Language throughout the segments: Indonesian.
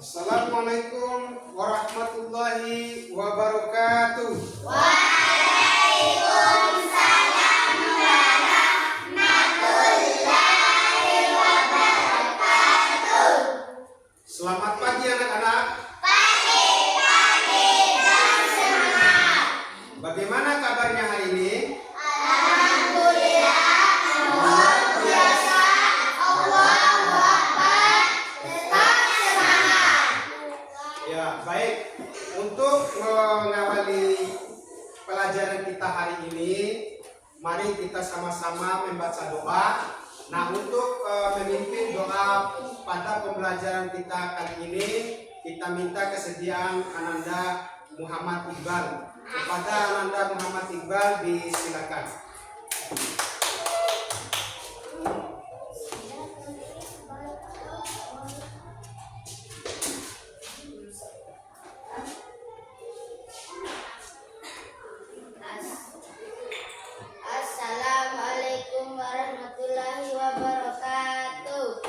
Assalamualaikum warahmatullahi wabarakatuh. Waalaikumsalam warahmatullahi wabarakatuh. Selamat pagi anak-anak. Pagi dan semangat. Bagaimana kabarnya hari ini? Alhamdulillah, luar biasa. Allahu Akbar. Tetap semangat. Ya, baik. Untuk mengawali pelajaran kita hari ini, mari kita sama-sama membaca doa. Nah, untuk memimpin doa pada pembelajaran kita kali ini, kita minta kesediaan Ananda Muhammad Iqbal. Kepada Ananda Muhammad Iqbal disilakan. Assalamualaikum warahmatullahi wabarakatuh.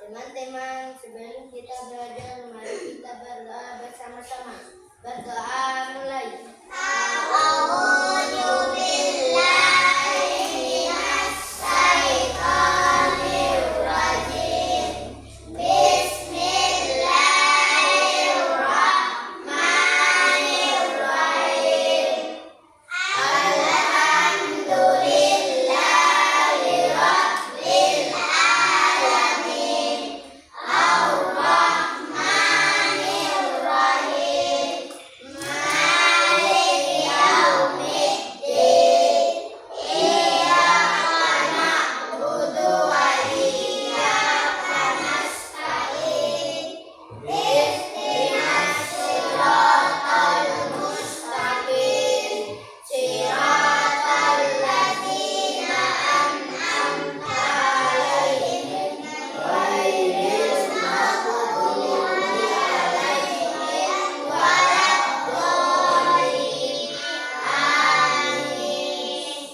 Teman-teman, sebelum kita belajar, mari kita berdoa bersama-sama. Berdoa mulai. A'udzu billahi minas syaitonir rajim. Bismillahirrahmanirrahim. Alhamdulillahi rabbil alamin. Ar-Rahmanir-Rahim. Maliki yaumiddin. Iyyaka na'budu wa iyyaka nasta'in. Ihdinas siratal mustaqim. Siratal ladzina an'amta 'alaihim ghairil maghdubi 'alaihim waladdallin. Amin.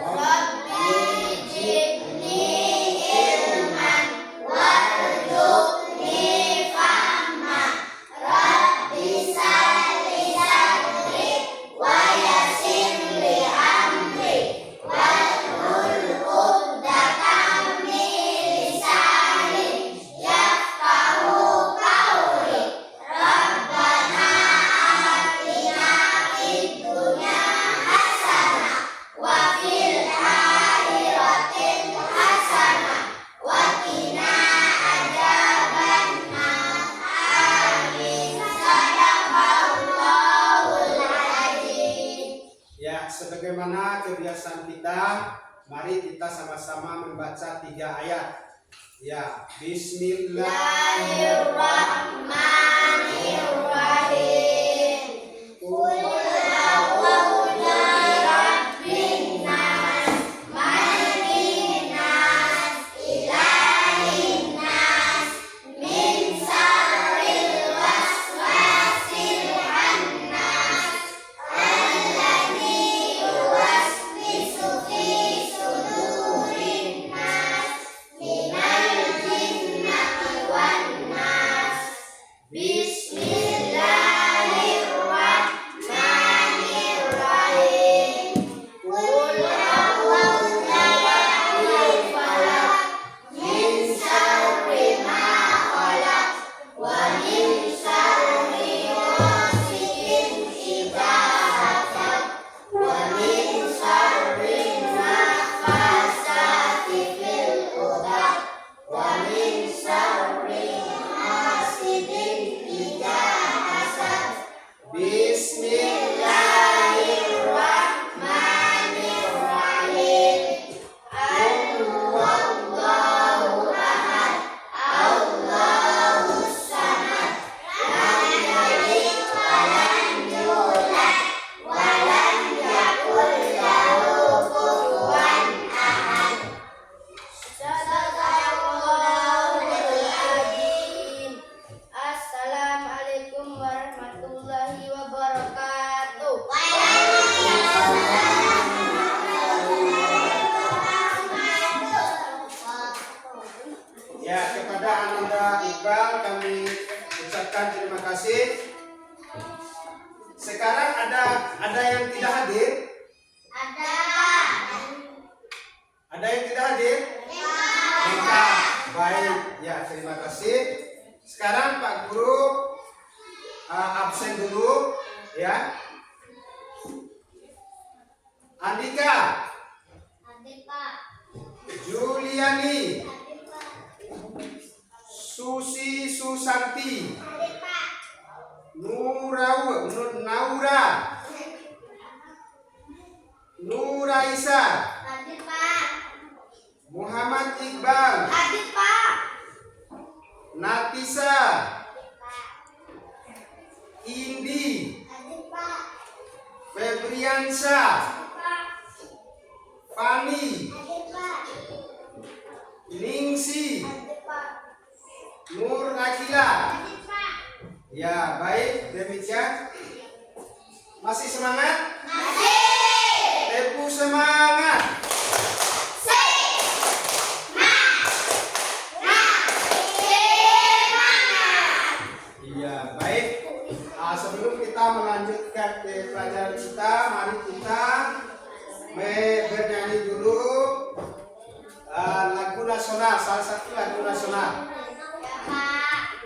Rabbi zidni ilman warzuqni fahma. Rabbi shrah sadri wa yassir li amri wahlul 'uqdatam min lisani yafqahu qawli. Rabbana atina fid dunya hasanah wa fil akhirati hasanah wa qina adzabannar. Amin. Shadaqallahul adzim. Ya, sebagaimana kebiasaan kita, mari kita sama-sama membaca 3 ayat. Ya, Bismillah. Bismillahirrahmanirrahim. Qul a'udzu birabbin nas, malikin nas, ilahin nas, min syarril waswasil khannas, alladzi yuwaswisu fi sudurin nas, minal jinnati wan nas. meninggal kami ucapkan terima kasih. Sekarang ada yang tidak hadir? Ada. Ada yang tidak hadir? Mereka. Baik, ya terima kasih. Sekarang Pak Guru absen dulu, ya. Andika, Hadir, Pak. Juliani, Hadir, Pak. Susi Susanti, Hadir, Pak. Naura, Nuraisa, Hadir, Pak. Muhammad Iqbal, Hadir, Pak. Natisa, Hadir, Pak. Indi, Hadir, Pak. Febriansyah, Hadir, Pak. Fani, Hadir, Pak. Ningsi, Hadir, Pak. Nur Akila. Hadir, Pak. Ya, baik, demikian. Masih semangat? Masih. Tepu semangat. Iya, baik. Sebelum kita melanjutkan ke pelajaran kita, mari kita bernyanyi dulu lagu nasional, salah satu lagu nasional. Ya, Pak.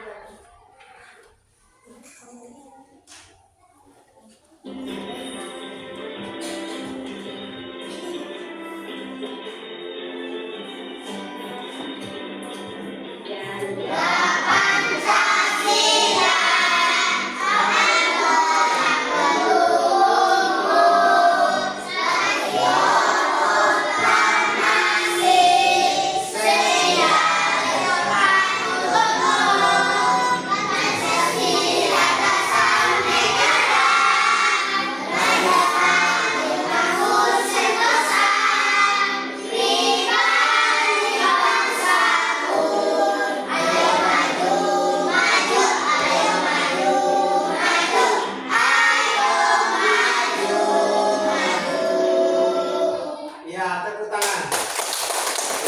Ya, tepuk tangan.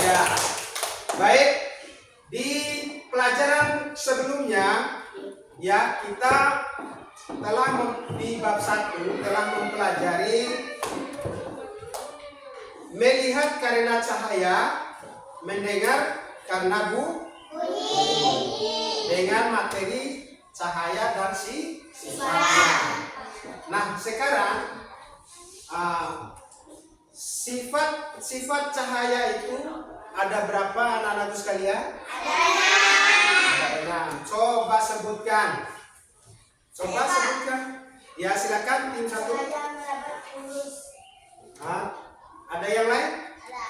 Ya, baik. Di pelajaran sebelumnya, ya kita telah di bab 1 telah mempelajari melihat karena cahaya, mendengar karena dengan materi cahaya dan sifatnya. Nah, sekarang sifat cahaya itu ada berapa anak-anakku sekalian? Ada 6. Coba sebutkan. Ya, silakan tim 1. Ada yang lain? Ada.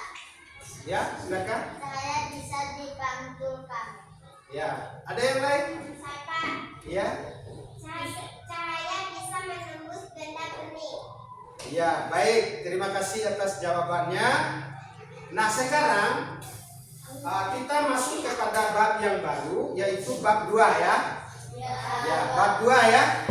Ya, silakan. Saya bisa dipantulkan. Ya, ada yang lain? Saya, Pak. Ya. Cahaya bisa menembus benda bening. Ya, baik. Terima kasih atas jawabannya. Nah, sekarang kita masuk kepada bab yang baru, yaitu bab 2 ya. Ya, bab 2 ya.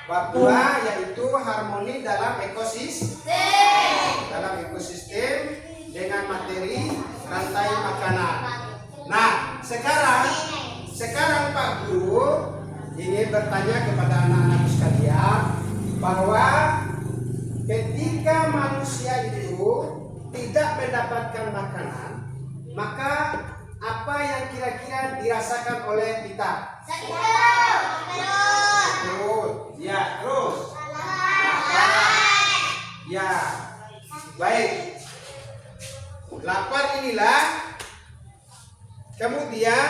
Bab 2 yaitu harmoni dalam ekosistem. Dalam ekosistem dengan materi rantai makanan. Nah, sekarang Pak Guru ingin bertanya kepada anak-anak sekalian bahwa ketika manusia itu tidak mendapatkan makanan, maka apa yang kira-kira dirasakan oleh kita? Terus, ya terus. Ya, baik. Lapar inilah. Kemudian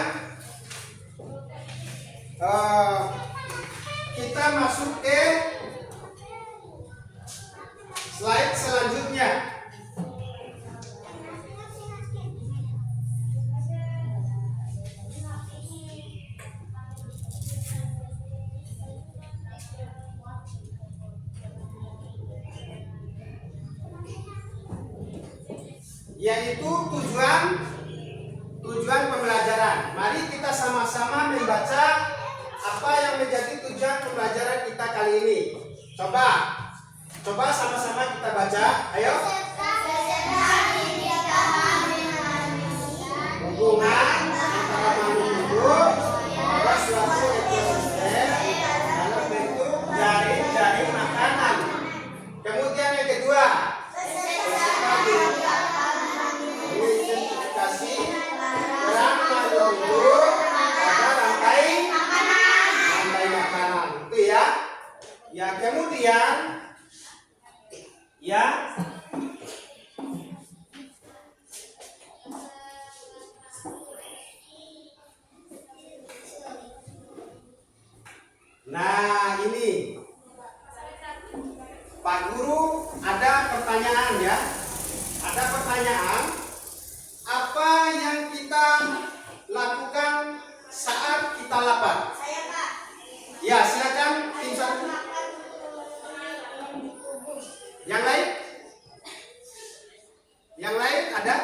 kita masuk ke slide selanjutnya. Yaitu tujuan pembelajaran. Mari kita sama-sama membaca apa yang menjadi tujuan pembelajaran kita kali ini. Coba sama-sama kita baca. Ayo. Hubungan antara makhluk hidup Ya. Nah, ini Pak Guru ada pertanyaan ya. Ada pertanyaan, apa yang kita lakukan saat kita lapar? Saya Pak. Ya, silakan tim satu. Makan yang dikubus. Yang lain? Yang lain ada?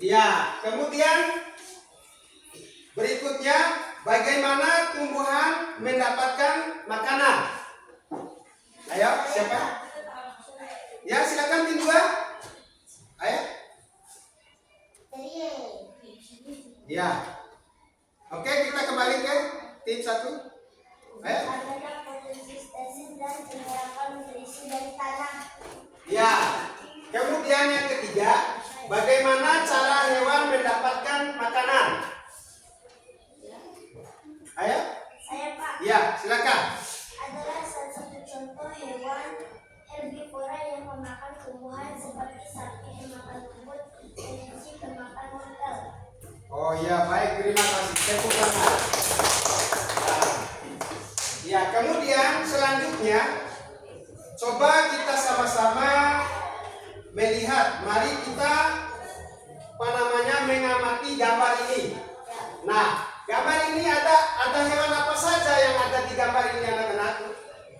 Ya, kemudian berikutnya bagaimana tumbuhan mendapatkan makanan? Ayo, siapa? Ya, silakan tim dua. Ayo. Ya. Oke, kita kembali ke tim satu. Ayo. Adanya fotosintesis dan penyerapan nutrisi dari tanah. Ya. Kemudian yang ketiga, bagaimana cara hewan mendapatkan makanan? Ayo. Saya Pak. Ya, silakan. Adalah salah satu contoh hewan herbivora yang memakan tumbuhan seperti sapi yang makan rumput, kelinci pemakan wortel. Oh iya, baik, terima kasih. Tepuk tangan. Ya, kemudian selanjutnya coba kita sama-sama melihat. Mari kita mengamati gambar ini. Nah, gambar ini ada hewan apa saja yang ada di gambar ini, anak-anak?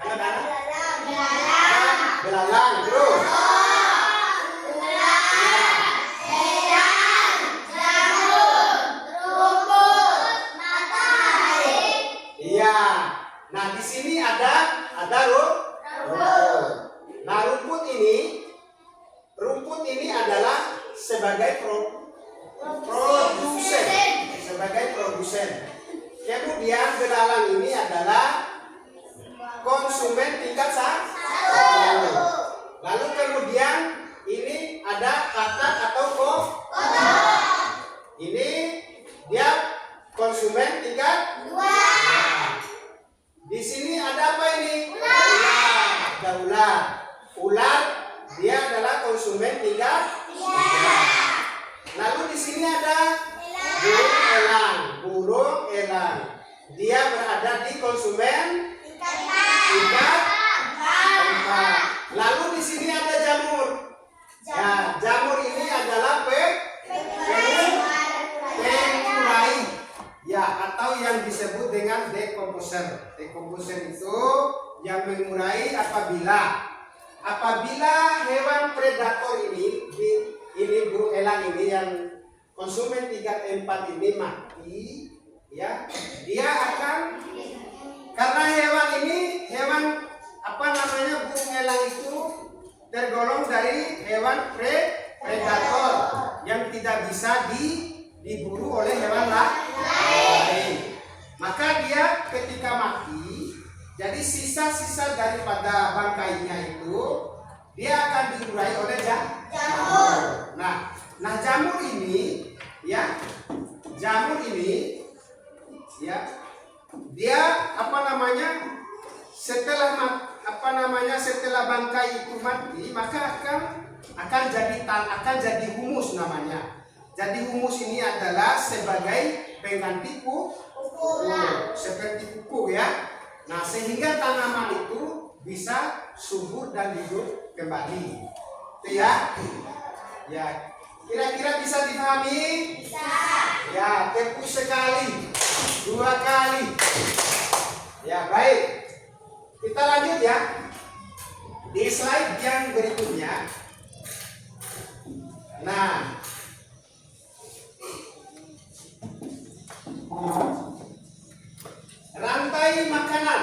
Anak-anak? Belalang, terus. Iya. Nah, di sini ada rumput. Nah, rumput ini adalah sebagai produsen. Kemudian belalang ini adalah konsumen tingkat 1. Lalu kemudian ini ada katak atau kodok. Ini dia konsumen tingkat 2. Di sini ada apa ini? Ular. Ada ular. Ular dia adalah konsumen tingkat 3. Lalu di sini ada burung elang. Dia berada di konsumen tingkat 4. Lalu di sini ada jamur. Ya, jamur ini adalah pengurai. Ya, atau yang disebut dengan decomposer. Decomposer itu yang mengurai apabila hewan predator ini burung elang ini yang konsumen tingkat 4 ini mati, ya, dia akan, karena hewan burung elang itu tergolong dari hewan predator yang tidak bisa diburu oleh hewan lain. Maka dia ketika mati, jadi sisa-sisa daripada bangkainya itu dia akan diurai oleh jamur. Nah, jamur ini ya, dia setelah bangkai itu mati, maka akan jadi humus namanya. Jadi humus ini adalah sebagai pengganti pupuk, seperti pupuk ya. Nah, sehingga tanaman itu bisa subur dan hidup kembali. Itu ya. Ya, kira-kira bisa dipahami? Bisa. Ya, tepuk sekali, 2 kali. Ya, baik. Kita lanjut ya. Di slide yang berikutnya. Nah, rantai makanan.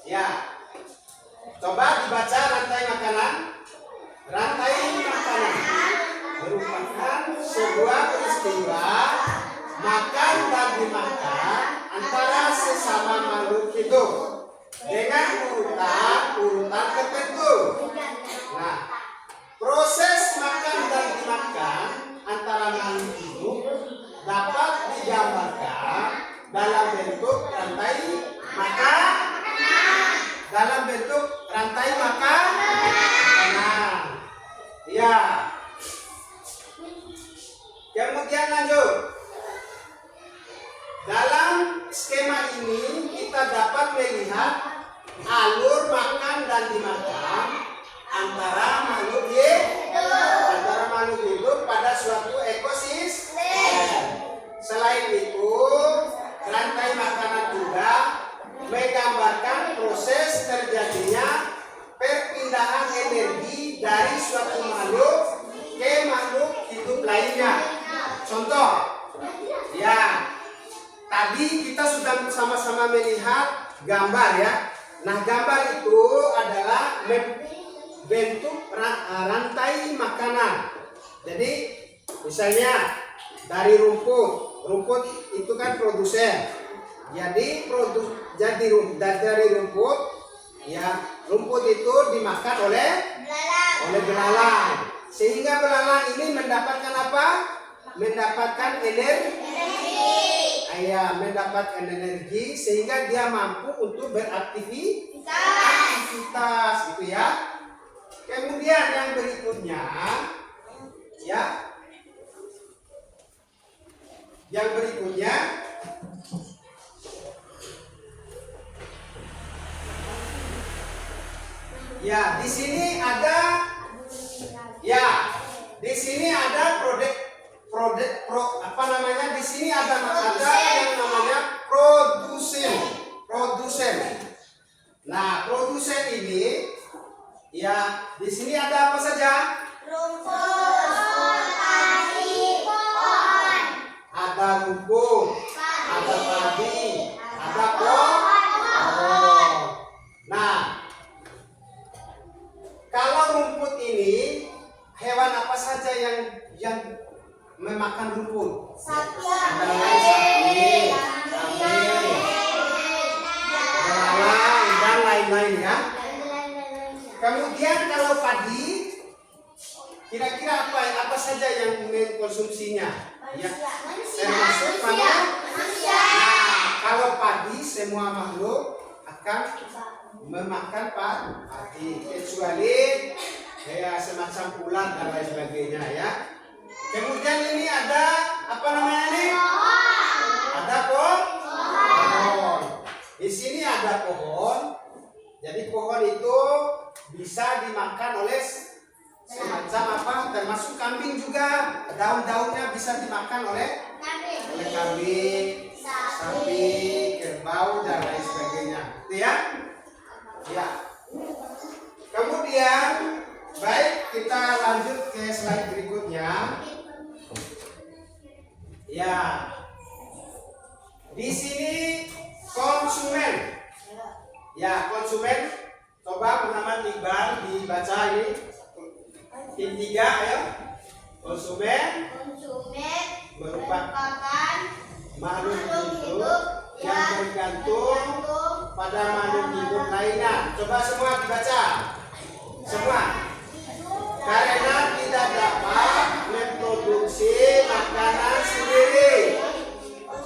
Ya. Coba dibaca rantai makanan. Rantai makanan merupakan sebuah peristiwa makan dan dimakan antara sesama makhluk hidup dengan urutan tertentu. Nah, proses makan dan dimakan antara makhluk hidup dapat digambarkan dalam bentuk rantai makanan. contoh. Ya, tadi kita sudah sama-sama melihat gambar ya. Nah, gambar itu adalah bentuk rantai makanan. Jadi, misalnya dari rumput itu kan produsen. Jadi dari rumput, ya rumput itu dimakan oleh belalang. Sehingga belalang ini mendapatkan apa? Mendapatkan energi. Ya, mendapatkan energi sehingga dia mampu untuk beraktivitas gitu ya. Kemudian yang berikutnya ya. Yang berikutnya ya, di sini ada di sini ada di sini ada yang namanya produsen. Nah, produsen ini ya, di sini ada apa saja? Ada rumput, ada padi, ada pohon. Nah, kalau rumput ini, hewan apa saja yang memakan rumput? Sapi, sapi, belalang, dan lain-lain ya. Kemudian kalau padi, kira-kira apa saja yang mengkonsumsinya? Ya, termasuk manusia. Nah, kalau padi, semua makhluk akan memakan padi, kecuali ya semacam ulat dan lain sebagainya ya. Kemudian ini ada apa namanya nih? Ada pohon. Di sini ada pohon. Jadi pohon itu bisa dimakan oleh semacam apa? Termasuk kambing juga. Daun-daunnya bisa dimakan oleh kambing, sapi, kerbau dan lain sebagainya. Itu ya? Ya. Kemudian, baik, kita lanjut ke slide berikutnya. Ya. Di sini konsumen. Ya, konsumen. Coba Muhammad Iqbal dibaca ini. Tim 3 ayo. Konsumen merupakan makhluk hidup yang bergantung pada makhluk hidup lainnya. Coba semua dibaca. Semua. Karena tidak dapat memproduksi makanan sendiri.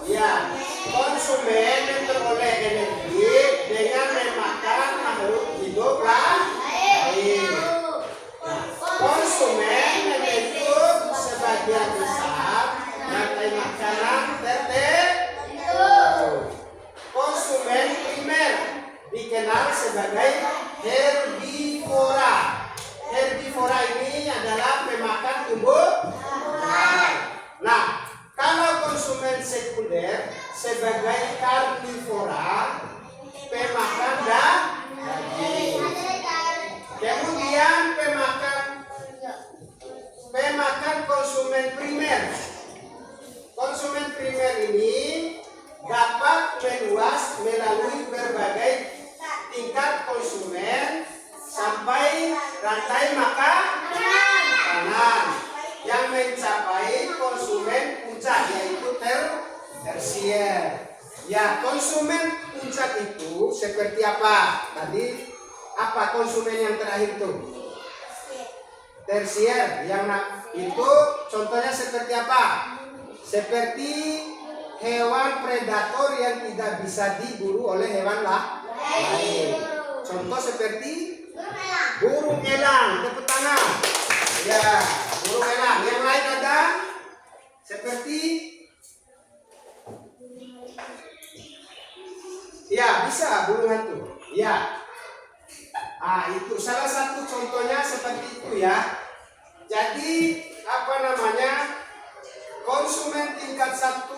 Ya, konsumen memperoleh energi dengan memakan makhluk hidup lain. Konsumen membentuk sebagian besar rantai makanan tertentu. Konsumen primer dikenal sebagai herbivora. Herbivora ini adalah pemakan tumbuhan. Nah, kalau konsumen sekunder sebagai karnivora, pemakan daging. Kemudian pemakan konsumen primer. Konsumen primer ini dapat meluas melalui berbagai tingkat konsumen sampai rantai makanan yang mencapai konsumen puncak, yaitu tersier. Ya, konsumen puncak itu seperti apa? Tadi apa konsumen yang terakhir itu? Tersier. Yang itu contohnya seperti apa? Seperti hewan predator yang tidak bisa diburu oleh hewan lain. Contoh seperti burung elang. Tepuk tangan. Ya, burung elang. Yang lain ada seperti ya, bisa burung hantu. Ya. Itu salah satu contohnya seperti itu ya. Jadi apa namanya? Konsumen tingkat 1,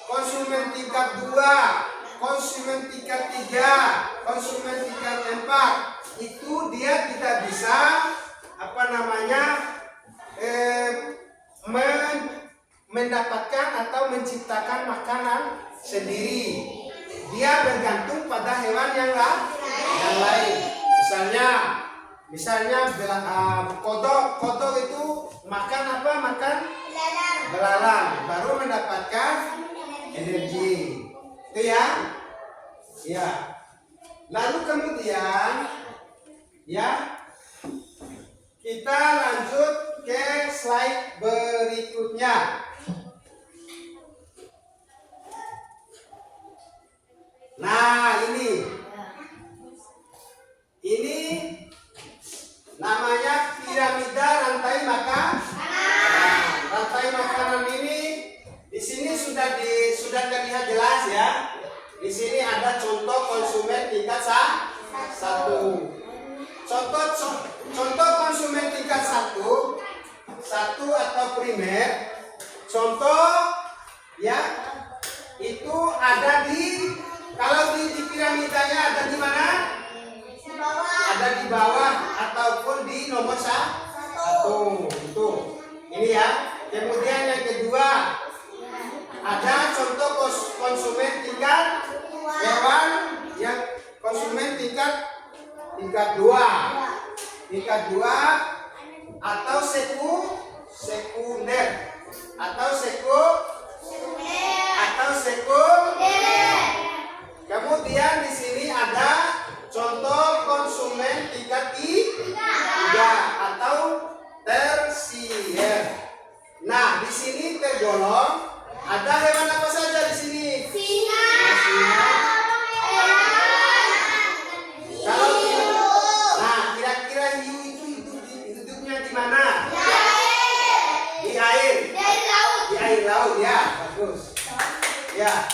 konsumen tingkat 2, konsumen tingkat 3, konsumen tingkat 4, itu dia tidak bisa apa namanya mendapatkan atau menciptakan makanan sendiri. Dia bergantung pada hewan yang lain. Misalnya kodok itu makan apa? Makan belalang, baru mendapatkan energi. Itu ya. Ya. Lalu kemudian ya kita lanjut ke slide berikutnya. Nah, ini namanya piramida rantai makan. Nah, rantai makanan ini di sini sudah terlihat jelas ya. Di sini ada contoh konsumen tingkat 1. Contoh konsumen tingkat 1 atau primer. Contoh ya itu ada kalau di piramidanya ada di mana? Ada di bawah ataupun di nomor 1. Itu. Ini ya. Kemudian yang kedua ada contoh konsumen tingkat hewan yang konsumen tingkat 2. Tingkat 2 atau sekunder atau sekunder. Kemudian di sini ada contoh konsumen tingkat 3 atau tersier. Nah, di sini tergolong ada hewan apa saja di sini? Singa. Kalau nah, kira-kira hiu itu hidupnya di mana? Di air. Di air laut ya, bagus. Ya.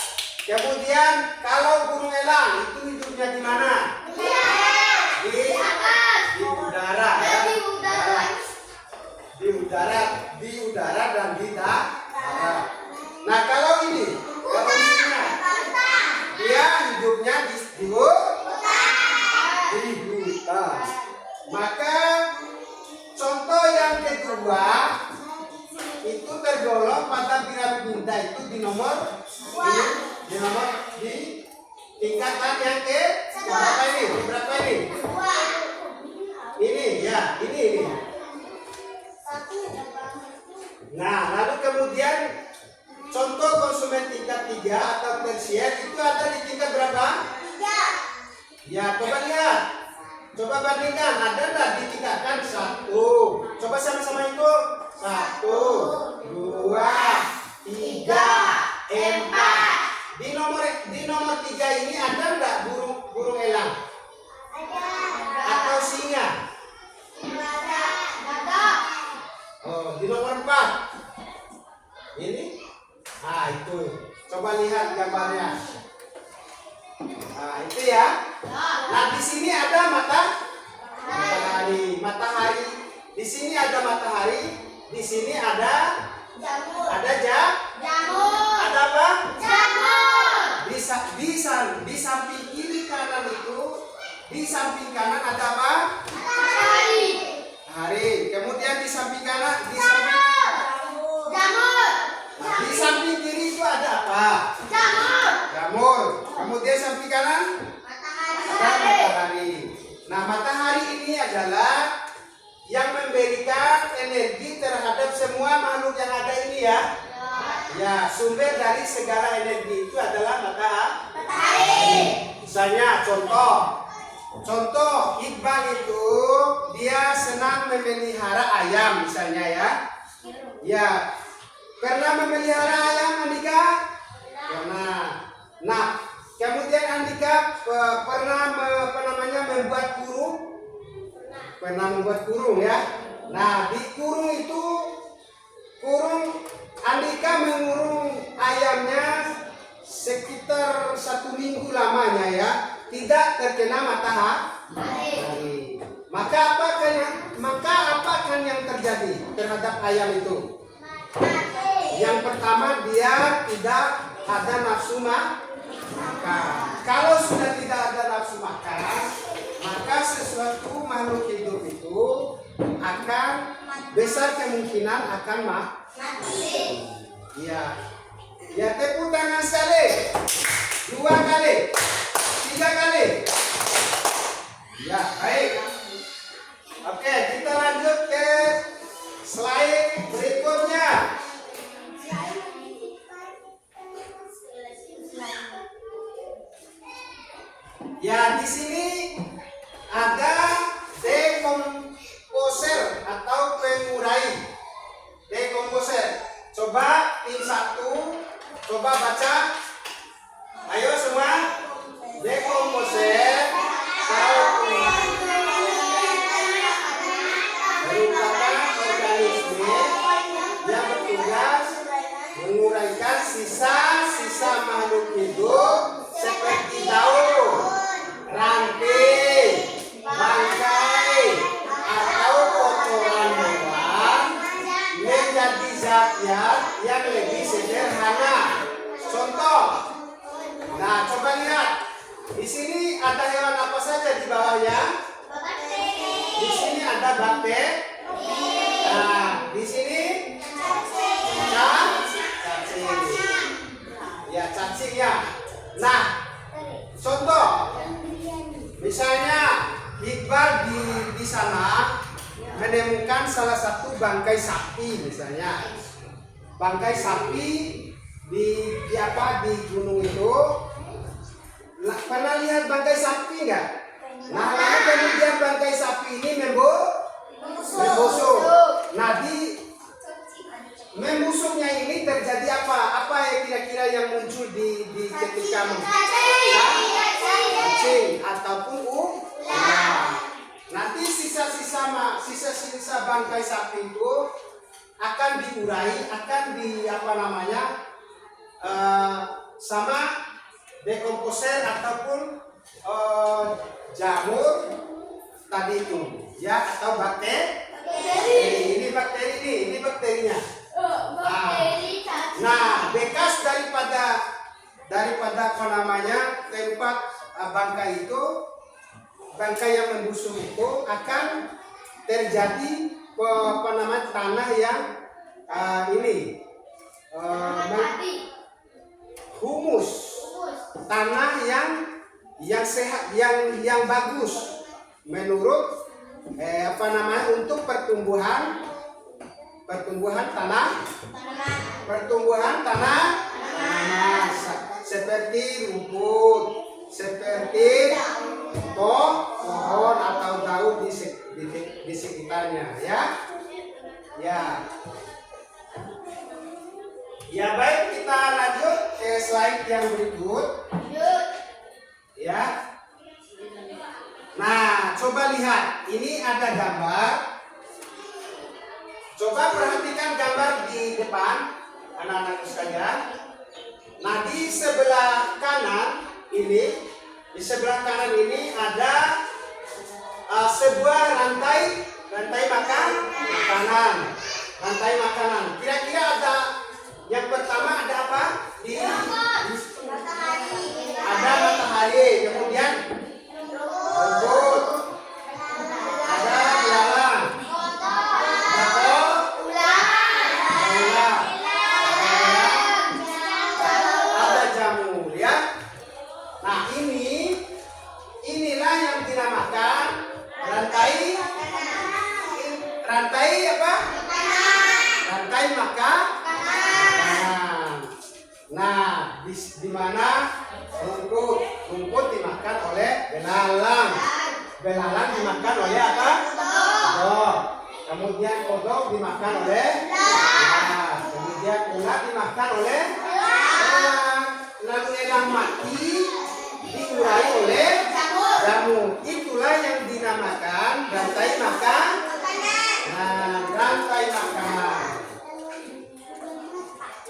Kemudian kalau burung elang itu hidupnya di mana? Di udara ya. Di udara dan di darat. Nah, kalau ini dia hidupnya di hutan. Maka contoh yang kedua itu tergolong pada piramida itu di tingkatan yang berapa ini? Ini ya, ini. Nah, lalu kemudian contoh konsumen tingkat 3 atau tersier itu ada di tingkat berapa? 3. Ya, coba lihat. Coba bandingkan, ada enggak ditingkatkan 1? Coba sama-sama itu. 1, 2, 3, 4. Di nomor 3 ini ada enggak burung elang? Atau singa? Oh, di nomor 4. Ini? Nah, itu. Coba lihat gambarnya. Nah, itu ya. Nah, di sini ada matahari. Di sini ada matahari. Di sini ada jamur. Ada apa? Jamur. Di samping kiri kanan itu, di samping kanan ada apa? Matahari. Kemudian di samping kanan, jamur. Nah, di samping kiri itu ada apa? Jamur. Kemudian samping kanan ada matahari. Nah, matahari ini adalah yang memberikan energi terhadap semua makhluk yang ada ini ya. Ya, sumber dari segala energi itu adalah matahari. Misalnya contoh Iqbal itu dia senang memelihara ayam misalnya ya. Ya, pernah memelihara ayam Andika? Pernah. Nah, kemudian Andika pernah membuat kurung? Pernah membuat kurung ya. Nah, di kurung itu Andika mengurung ayamnya sekitar 1 minggu lamanya ya, tidak terkena matahari. Maka apa yang terjadi terhadap ayam itu? Yang pertama, dia tidak ada nafsu makan. Kalau sudah tidak ada nafsu makan, maka sesuatu makhluk hidup itu akan besar kemungkinan akan mati. Ya. Ya, tepuk tangan sekali. 2 kali. 3 kali. Ya, baik. Oke, kita lanjut ke slide berikutnya. Ya, di sini ada dekomposer atau pengurai. Dekomposer. Coba tim 1, coba baca. Ayo semua. Dekomposer atau merupakan organisme yang bertugas menguraikan sisa-sisa makhluk hidup seperti daun, ranting, bangkai, atau kotoran hewan menjadi zat yang lebih sederhana. Contoh. Nah, coba lihat. Di sini ada hewan apa saja di bawahnya? Di sini ada bakteri. Nah, di sini cacing. Ya, cacing ya. Nah, contoh. Misalnya Iqbal di sana menemukan salah satu bangkai sapi misalnya. Bangkai sapi di gunung itu. Pernah lihat bangkai sapi enggak? Nah, lalu kemudian bangkai sapi ini membusuk. Nah, di membusuknya ini terjadi apa? Apa yang kira-kira yang muncul di ketika cacing ataupun ular. Nanti sisa-sisa bangkai sapi itu akan diurai, akan sama dekomposer ataupun jamur tadi itu, ya, atau bakteri. Ini bakterinya. Nah, bekas daripada tempat bangkai itu, bangkai yang membusuk itu akan terjadi tanah yang humus, tanah yang sehat, yang bagus menurut untuk pertumbuhan tanaman seperti rumput, seperti pohon atau daun di sekitarnya, ya. Ya, baik, kita lanjut ke slide yang berikut. Ya. Nah, coba lihat, ini ada gambar. Coba perhatikan gambar di depan, anak-anakku sekalian. Nah, di sebelah kanan ini ada sebuah rantai makanan. Kira-kira ada yang pertama ada apa? Ada matahari, kemudian rumput, ada belalang, ada jamur, ya. Nah, inilah yang dinamakan rantai apa? Rantai makanan. Nah, di mana rumput dimakan oleh belalang dimakan oleh apa? Kodok. Kemudian kodok dimakan oleh kemudian ulat dimakan oleh elang. Lalu elang mati diurai oleh jamur. Itulah yang dinamakan rantai makanan.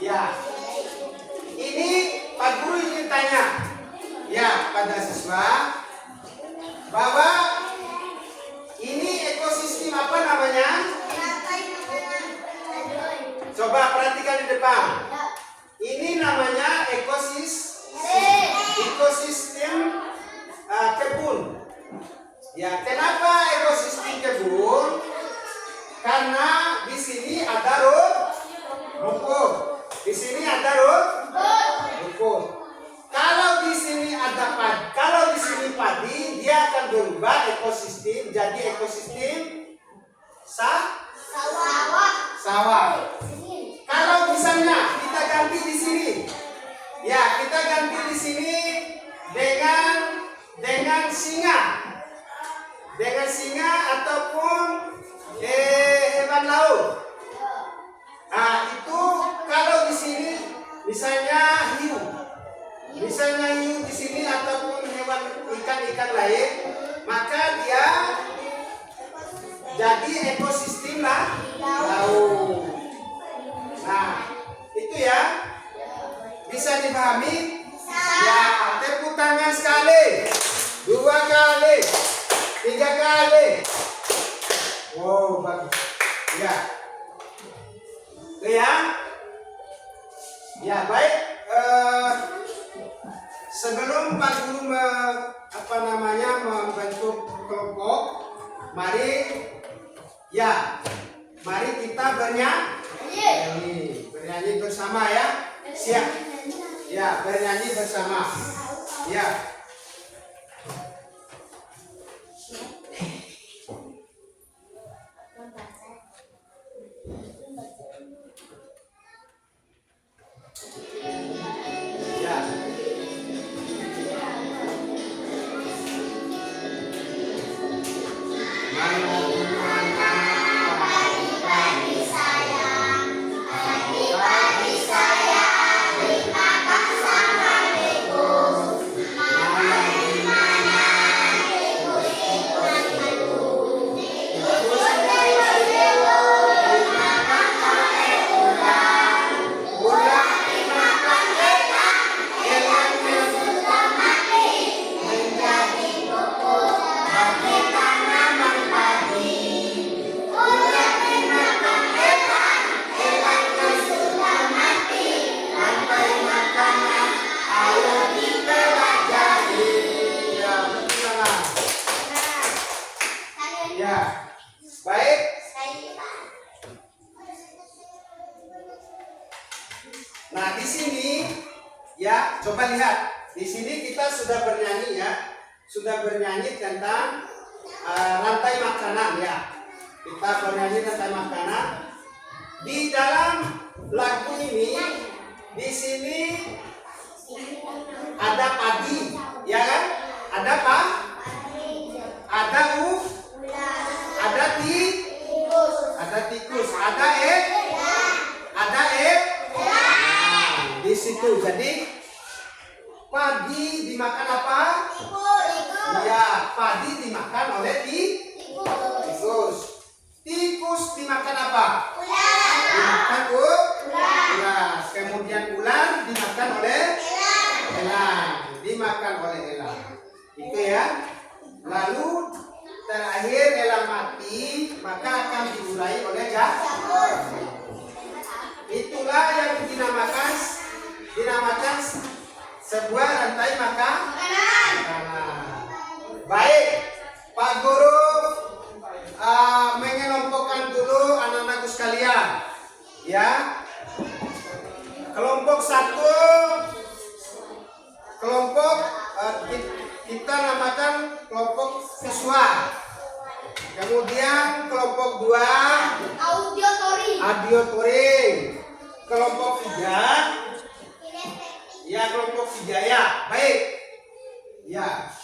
Ya. Ini Pak Guru ingin tanya, ya, pada siswa, bahwa ini ekosistem apa namanya? Coba perhatikan di depan. Ini namanya ekosistem kebun. Ya, kenapa ekosistem kebun? Karena di sini ada rumput. Di sini ada rumput. Kalau di sini ada padi, kalau di sini padi, dia akan berubah ekosistem jadi ekosistem sawah. Kalau misalnya kita ganti di sini, ya kita ganti di sini dengan singa ataupun hewan laut. Nah itu kalau di sini misalnya hiu di sini ataupun hewan ikan lain, maka dia jadi ekosistem laut. Nah itu ya, bisa dipahami? Ya, tepuk tangan sekali, 2 kali, 3 kali. Wow, bagus. Ya. Oke ya. Ya, baik. Sebelum Pak Guru membentuk kelompok, mari kita bernyanyi bersama ya. Siap. Ya, bernyanyi bersama. Ya. Ya. Ya, baik. Nah di sini ya, coba lihat. Di sini kita sudah bernyanyi ya, tentang rantai makanan ya. Kita bernyanyi rantai makanan. Di dalam lagu ini, di sini ada padi, ya kan? Ada apa? Ada ada tikus, ada di situ. Jadi padi dimakan apa? Ya, padi dimakan oleh tikus. Tikus dimakan apa? Dimakan ular. Kemudian ular dimakan oleh elang. Itu ya. Lalu terakhir elang mati, maka akan diurai oleh jamur. Itulah yang dinamakan sebuah rantai makanan. Baik, Pak Guru mengelompokkan dulu anak-anakku sekalian. Ya, kelompok 1, kita namakan kelompok visual. Kemudian kelompok 2 auditory. Kelompok 3 ya. Baik. Ya.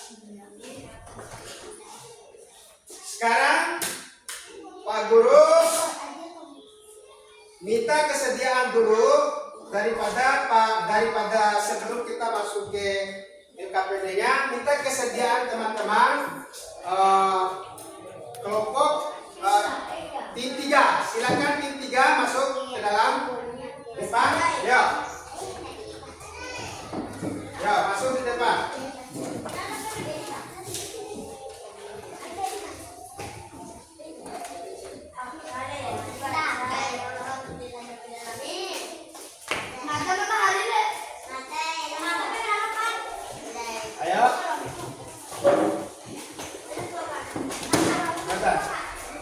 Sekarang Pak Guru minta kesediaan dulu daripada sebelum kita masuk ke LKPD-nya, minta kesediaan teman-teman kelompok tim 3. Silakan tim 3 masuk ke dalam depan. Ya, masuk di depan. Ayo.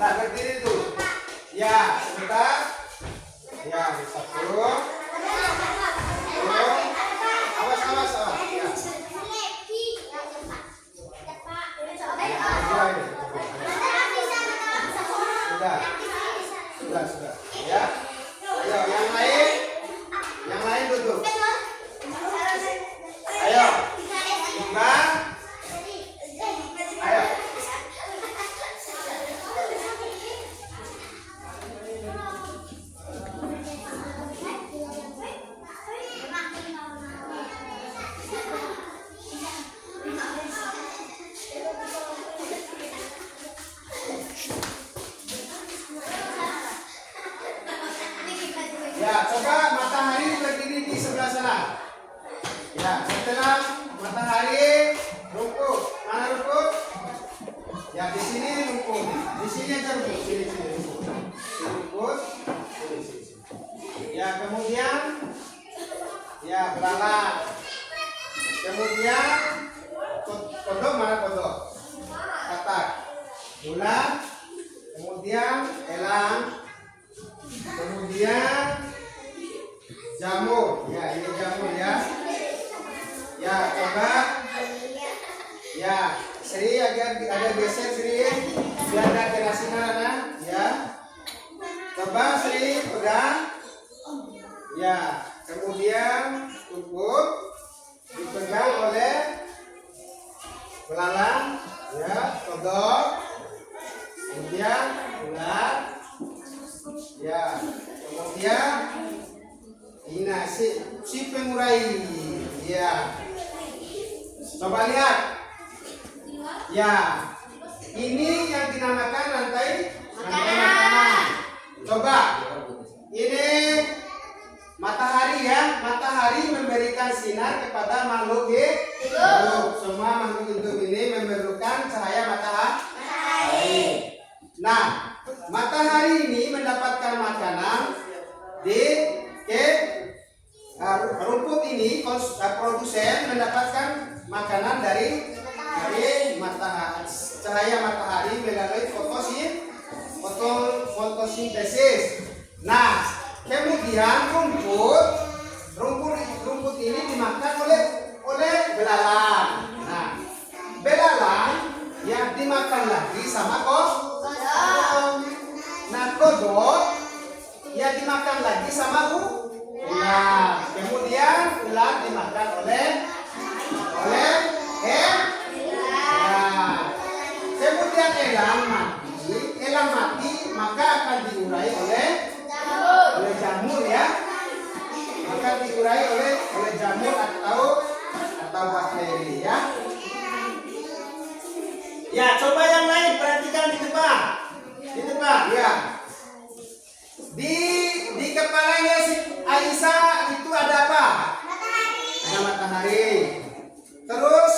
Nah, berdiri dulu. Ya, sebentar. Ya, 1. adalah matahari, rumput. Mana rumput? Ya di sini rumput. Di sini aja rumput. Sini rumput. Sini rumput. Sini. Ya kemudian ya belalang. Kemudian kodok, mana kodok? Katak. Bulan. Kemudian elang. Kemudian jamur. Ya ini jamur ya. Ya coba. Ya Sri agak geser Sri. Biar ada kerasinan nah. Ya. Coba Sri pegang. Ya. Kemudian rumput dipegang oleh belalang. Ya. Kodok. Kemudian ular. Ya. Kemudian ini si pengurai. Ya. Coba lihat. Ya. Ini yang dinamakan rantai makanan. Coba. Ini matahari ya. Matahari memberikan sinar kepada makhluk hidup. Semua makhluk hidup ini memerlukan cahaya matahari. Nah, matahari ini mendapatkan makanan di rumput ini. Produsen mendapatkan makanan dari matahari, cahaya matahari melalui fotosintesis. Nah, kemudian rumput ini dimakan oleh belalang. Nah, belalang yang dimakan lagi sama kodok. Nah, kodok yang dimakan lagi sama ular. Kemudian ular dimakan oleh kemudian elang mati maka akan diurai oleh jamur ya. Maka diurai oleh jamur atau bakteri ya. Ya, coba yang lain perhatikan di depan. Di depan ya. Di kepalanya si Aisyah itu ada apa? Ada matahari. Terus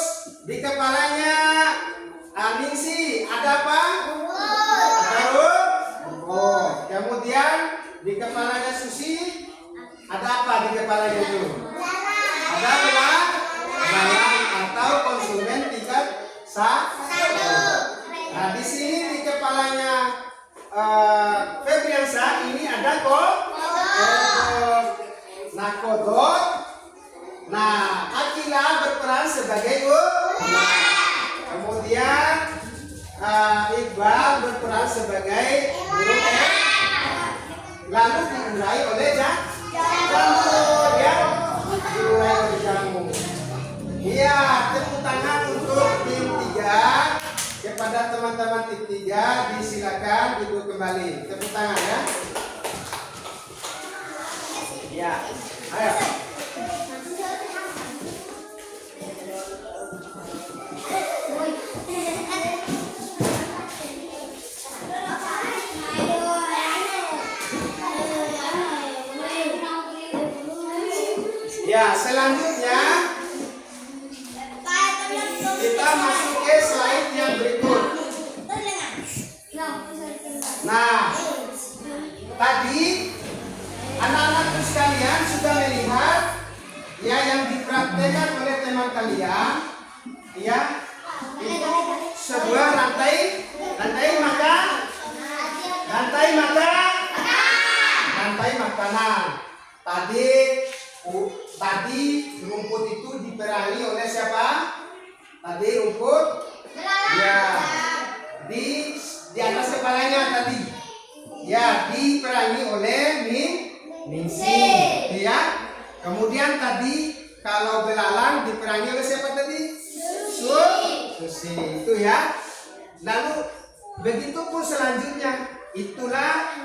di kepalanya Ningsi ada apa? Ada rumput. Kemudian di kepalanya Susi ada apa di kepalanya itu? Ada belalang atau konsumen tingkat satu. Nah di sini di kepalanya Febriansa ini ada kodok. Nah kodok. Nah Akila berperan sebagai ular. Kemudian Iqbal berperan sebagai burung lalu diurai oleh jamur ya. Diurai oleh jamur. Iya, tepuk tangan untuk tim 3. Kepada teman-teman tim 3 disilakan duduk kembali. Tepuk tangan ya. Ya, ayo. Ya, selanjutnya kita masuk ke slide yang berikut. Nah, tadi anak-anakku sekalian sudah melihat ya yang dipraktekkan oleh teman kalian ya itu sebuah rantai makanan. Tadi rumput itu diperangi oleh siapa? Tadi rumput ya di atas kepalanya tadi ya diperangi oleh Ningsi ya. Kemudian tadi kalau belalang diperangi oleh siapa tadi? Susi itu ya. Lalu begitu pun selanjutnya itulah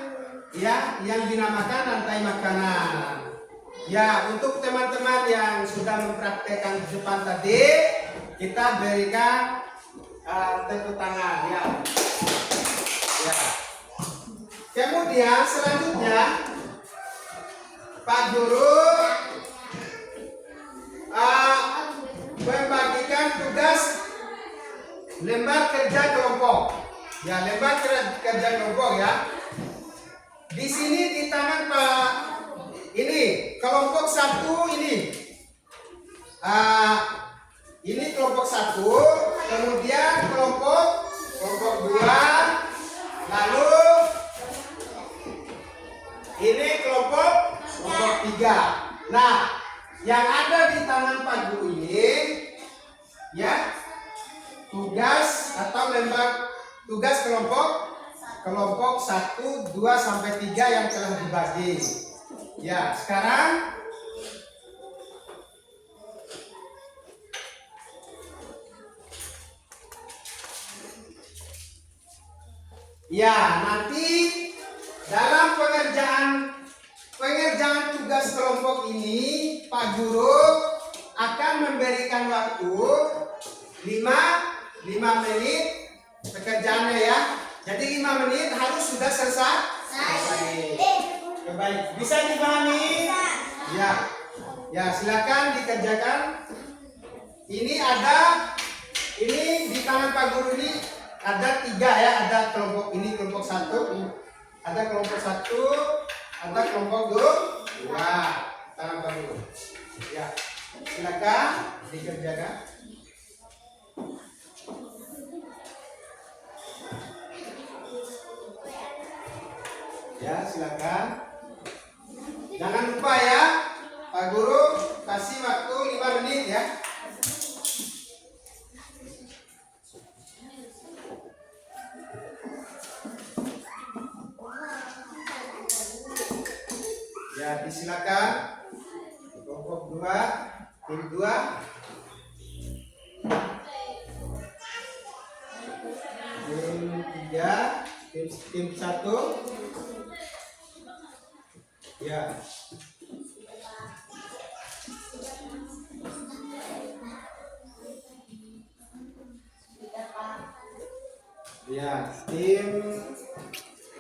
ya yang dinamakan rantai makanan. Ya, untuk teman-teman yang sudah mempraktekkan di depan tadi, kita berikan tepuk tangan ya. Ya. Kemudian selanjutnya Pak Guru lembar kerja kelompok. Ya, lembar kerja kelompok ya. Di sini di tangan Pak ini kelompok 1 ini. Ini kelompok 1, kemudian kelompok 2, lalu ini kelompok 3. Nah, yang ada di tangan Pak Guru ini ya tugas atau lembar tugas kelompok 1, 2 sampai 3 yang telah dibagi. Ya, sekarang ya nanti dalam pengerjaan tugas kelompok ini Pak Guru akan memberikan waktu 5 menit pekerjaannya ya. Jadi 5 menit harus sudah selesai. Baik, bisa dipahami? Ya. Ya, silakan dikerjakan. Ini di tangan Pak Guru ini ada 3 ya, ada kelompok ini kelompok 1, ada kelompok 1, ada kelompok 2. Tangan Pak Guru. Ya. Silakan dikerjakan. Ya, silakan. Jangan lupa ya, Pak Guru kasih waktu 5 menit ya. Ya, disilakan. Kelompok 2, tim 2. Tim 3, tim 1. Ya. Ya, tim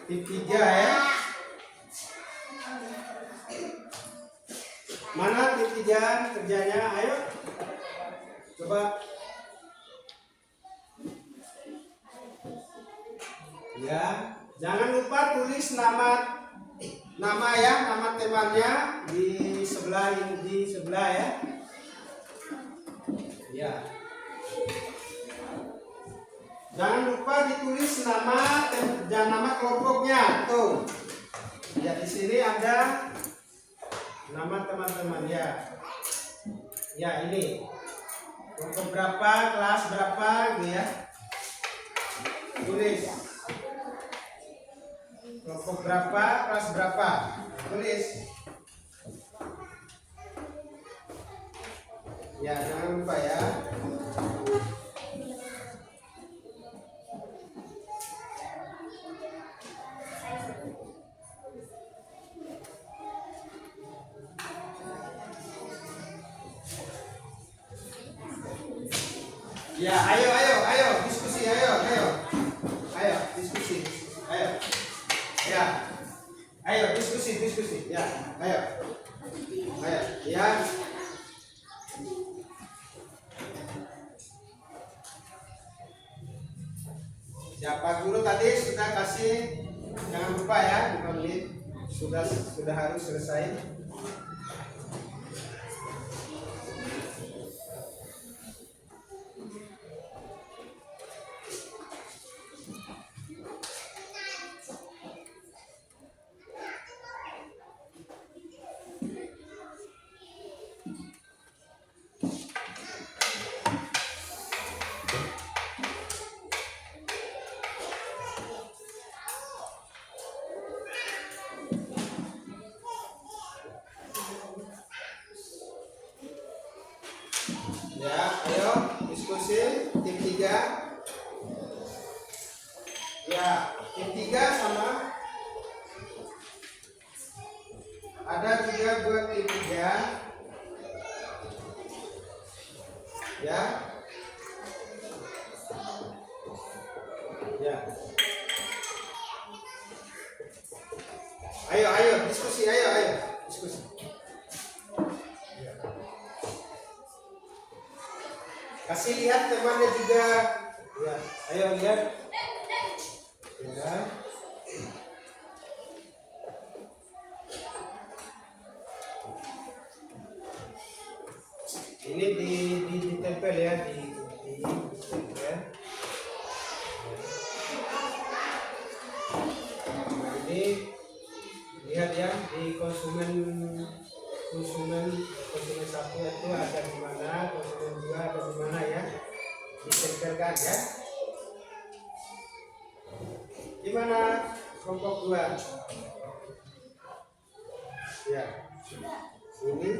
3 ya. Mana tim 3 kerjanya? Ayo. Coba. Ya, jangan lupa tulis nama ya, nama temannya di sebelah ya. Ya. Jangan lupa ditulis nama kelompoknya. Tuh. Ya, di sini ada nama teman-teman ya. Ya, ini. Kelompok berapa, kelas berapa gitu ya. Tulis. Kelompok berapa, kelas berapa. Tulis. Ya, jangan lupa ya. Ya, ayo diskusi, ayo diskusi, ayo. Ya, ayo diskusi, ya, ayo, ya. Ya, Pak Guru tadi sudah kasih, jangan lupa ya, 5 menit sudah harus selesai. Ya, ayo diskusi tim 3. Ya, tim 3 sama. Ada juga buat tim 3. Ya. Ya. Ayo diskusi, diskusi. Kasih lihat temannya juga Ya, ayo lihat. Ya. Ini ditempel ya, ditempel. Nah, ini lihat ya, di konsumen satu itu ada di mana, konsumen dua ada di mana ya, ditempelkan ya. Gimana kelompok dua? Ya, ini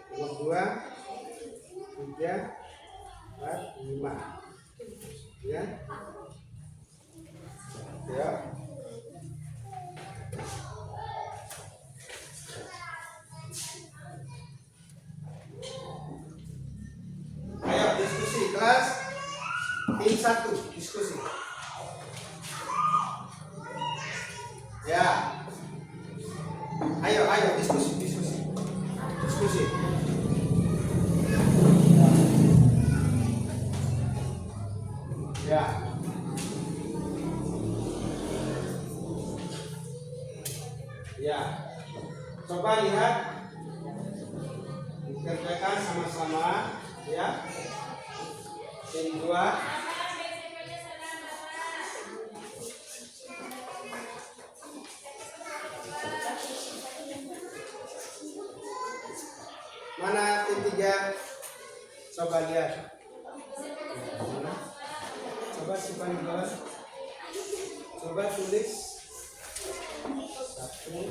kelompok dua, tiga, empat, lima, ya. Ya. Ayo diskusi kelas tim 1 diskusi. Ya. Ayo diskusi. Ya. Ya. Coba lihat. Dikerjakan sama-sama ya. Tim 2. Mana tim 3? Coba lihat. Mana? Coba simpan di bawah. Coba tulis 1.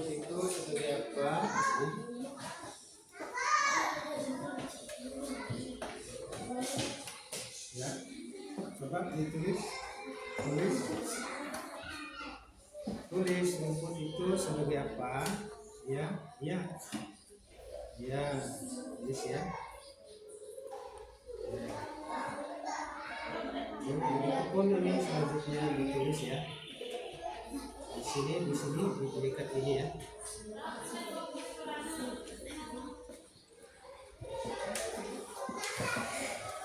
Itu sebagai apa? Ya, coba ditulis. Tulis rumput itu sebagai apa? Ya, tulis ya. Ini pun ini selanjutnya ditulis ya. Di sini di dekat ini ya.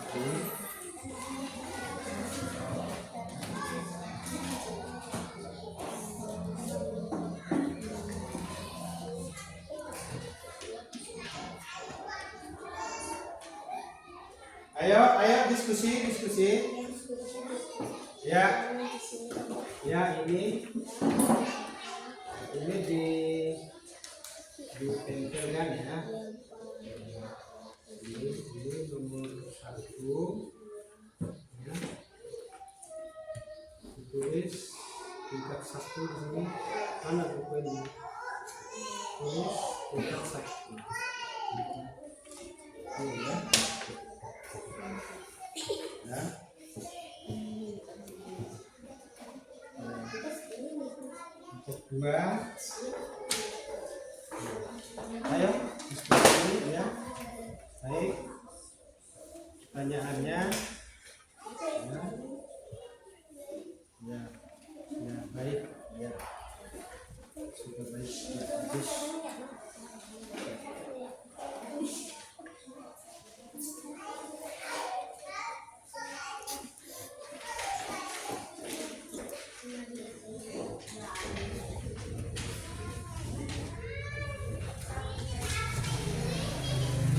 Ini. Ayo diskusi. Ya, ini ditempelkan ya. Ini nomor 1 ya. Ditulis tingkat 1 di sini. Mana buku ini? Tulis tingkat 1. Ini ya. Ya. Untuk 2. Ayo diskusi ya. Baik. Pertanyaannya ya. Ya, baik. Ya. Sudah baik. Ya, bagus.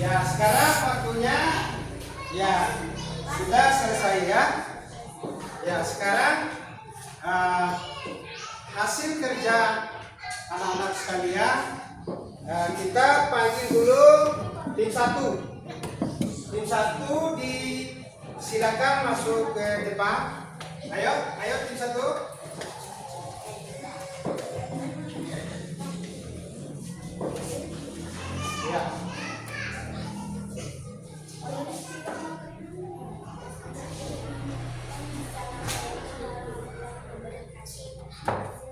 Ya, sekarang waktunya ya sudah selesai ya. Ya, sekarang hasil kerja anak-anak sekalian kita panggil dulu tim 1. Tim 1 silakan masuk ke depan. Ayo tim 1. Ya.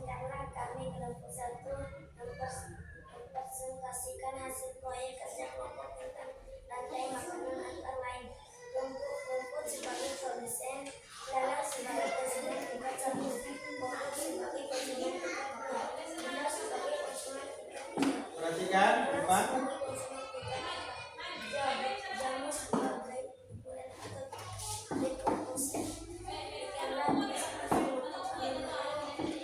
Karena kami kelompok 1 mempresentasikan hasil proyek kerja kelompok tentang rantai makanan antar lain. Rumput sebagai produsen, Lala sebagai konsumen tingkat 1, Rumput sebagai sebagai konsumen kita, jamu sebagai kulit atau dekomposer. Demikianlah presentasi untuk kami.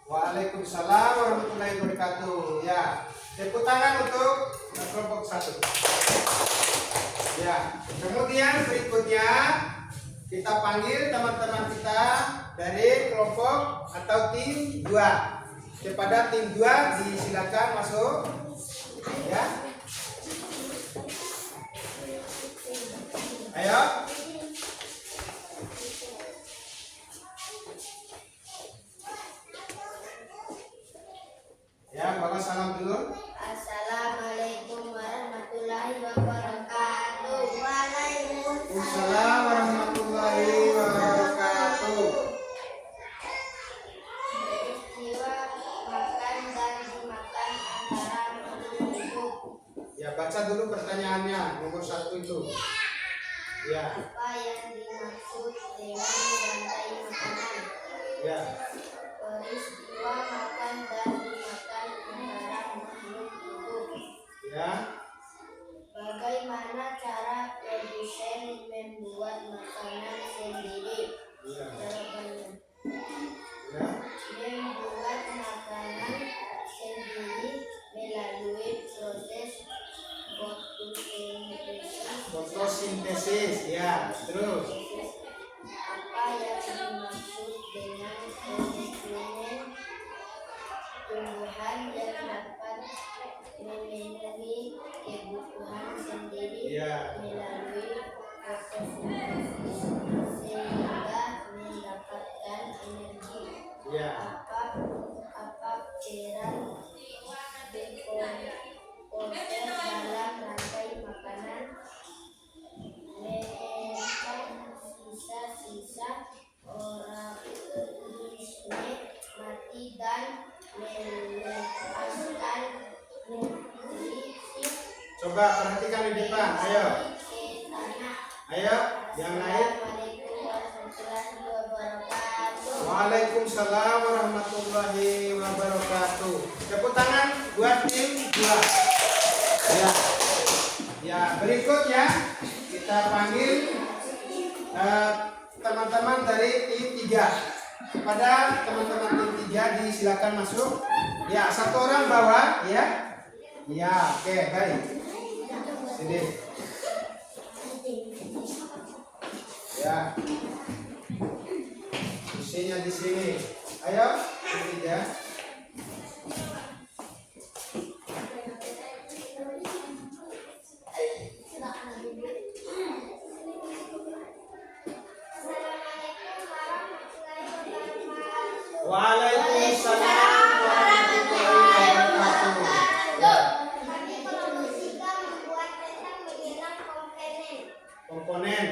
Waalaikumsalam warahmatullahi wabarakatuh. Ya, tepuk tangan untuk kelompok 1. Ya, kemudian berikutnya kita panggil teman-teman kita dari kelompok atau tim 2. Kepada tim 2 disilakan masuk. Ya. Ayo. Ya, bawa salam dulu. Assalamualaikum warahmatullahi wabarakatuh. Waalaikumsalam warahmatullahi wabarakatuh. Peristiwa makan dan dimakan antara makhluk hidup. Ya, baca dulu pertanyaannya nomor 1 itu. Ya, Apa yang dimaksud dengan rantai makanan? ya. Peristiwa makan dan dimakan antara makhluk hidup. Ya. Bagaimana cara produsen membuat makanan sendiri? Ya. Jawabannya, Ya. membuat makanan sendiri melalui proses Fotosintesis. Ya, terus. Apa yang dimaksud dengan manajemen tumbuhan yang dapat memenuhi kebutuhan sendiri Ya. melalui fotosintesis sehingga mendapatkan energi? Ya. Apa peran dekomposer dalam rantai makanan? Mengeluarkan sisa-sisa organisme mati dan melepaskan nutrisi Coba perhatikan di depan. Ayo. ke tanah. Ayo, yang lain. Assalamualaikum warahmatullahi wabarakatuh. Waalaikumsalam warahmatullahi wabarakatuh. Tepuk tangan buat tim 2. Ya. Ya, berikutnya kita panggil teman-teman dari tim 3. Kepada teman-teman tim 3 disilakan masuk. Ya, 1 orang bawa, ya. Ya, oke, baik. Sini. Ya. Isinya di sini. Ayo, tim 3. Waalaikumsalam warahmatullahi wabarakatuh. Kami kelompok 3 membuat tentang mengenal komponen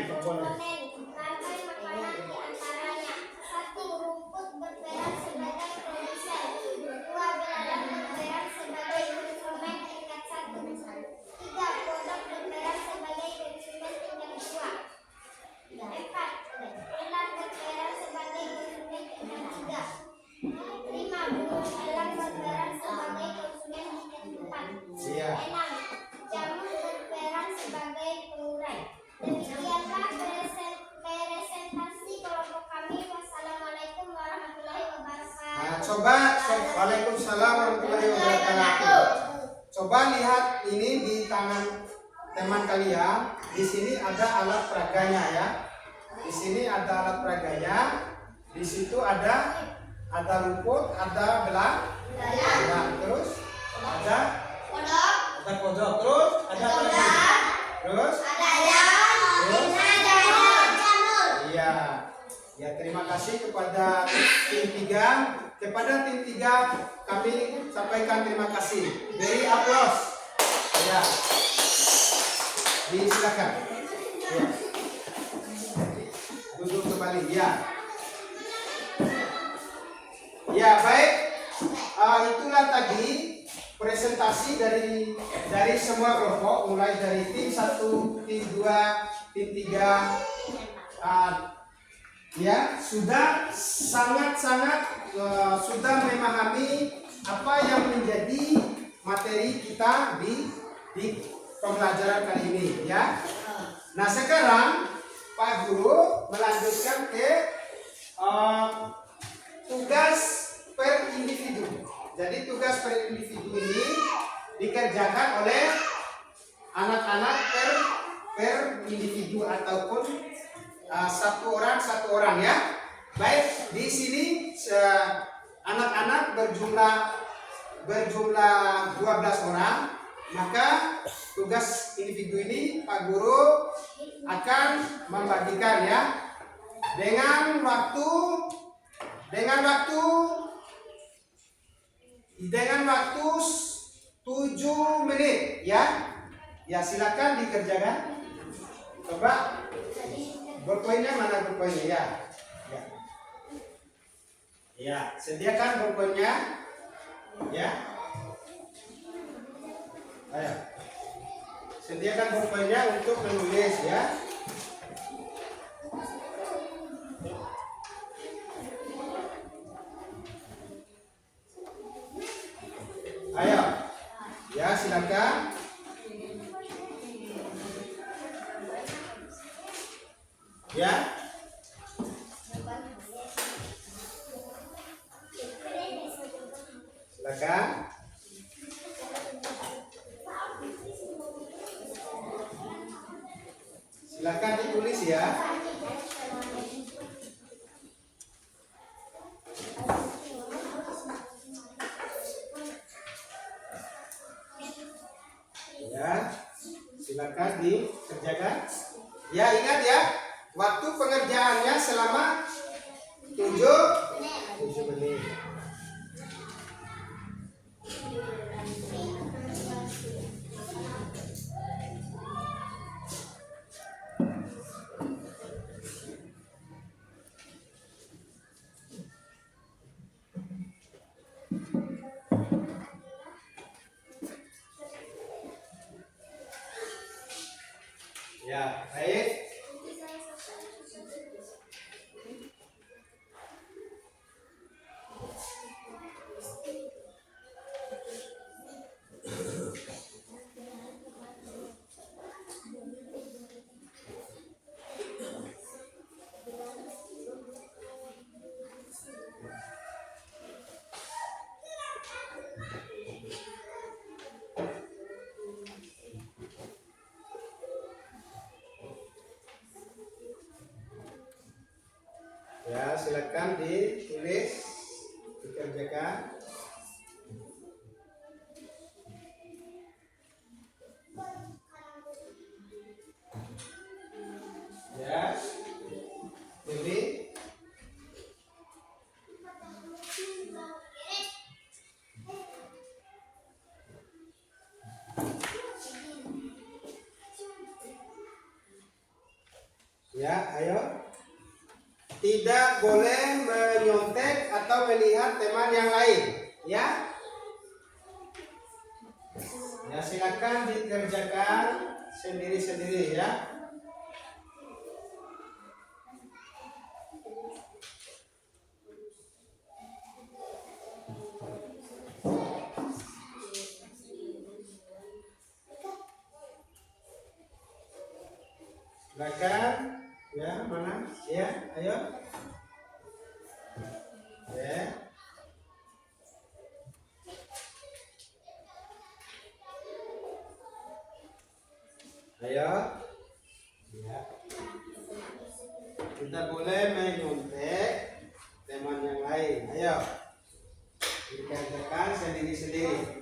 rantai makanan di antaranya. 1. Rumput berperan sebagai produsen. 2. Belalang berperan sebagai konsumen tingkat 1. 3. Kodok berperan sebagai konsumen tingkat 2. 4. Ular berperan sebagai konsumen tingkat 3. 5. Burung elang berperan sebagai konsumen tingkat 4. Iya. 6. Jamur berperan sebagai pengurai. Demikianlah presentasi kelompok kami. Wassalamualaikum warahmatullahi wabarakatuh. Nah, coba Waalaikumsalam warahmatullahi wabarakatuh. Coba lihat ini di tangan teman kalian. Di sini ada alat peraganya, ya. Di sini ada alat peraganya. Di situ ada rumput, ada belang, terus ada kodok, terus ada apa lagi? Terus iya. Ya, terima kasih kepada tim 3. Kepada tim 3 kami sampaikan terima kasih. Beri aplaus. Ya. Disilakan. Ya. Duduk kembali, ya. Ya, baik. Itulah tadi presentasi dari semua kelompok, mulai dari tim 1, tim 2, tim 3. Ya, sudah sangat-sangat sudah memahami apa yang menjadi materi kita di pembelajaran kali ini ya. Nah sekarang Pak Guru melanjutkan ke tugas per individu. Jadi tugas per individu ini dikerjakan oleh anak-anak per individu ataupun satu orang ya. Baik, di sini anak-anak berjumlah 12 orang, maka tugas individu ini Pak Guru akan membagikan ya dengan waktu 7 menit ya. Ya silakan dikerjakan. Coba bolpoinnya mana bolpoinnya ya. Ya, sediakan bolpoinnya. Ya. Ayo. Sediakan bolpoinnya untuk menulis ya. Ayo. Ya, silakan. Ya. Silakan. Silakan ditulis ya. Ya. Silakan dikerjakan. Ya, ingat ya. Waktu pengerjaannya selama 7 menit. Ya, baik. Ya, silakan ditulis, dikerjakan. Ya, tulis. Ya, ayo. Tidak boleh menyontek atau melihat teman yang lain, ya. Ya, silakan dikerjakan sendiri-sendiri ya. Silakan. Ya, mana? Ya, ayo. Ya. Ayo. Ya. Kita boleh menyontek teman yang lain. Ayo. Dikerjakan sendiri-sendiri.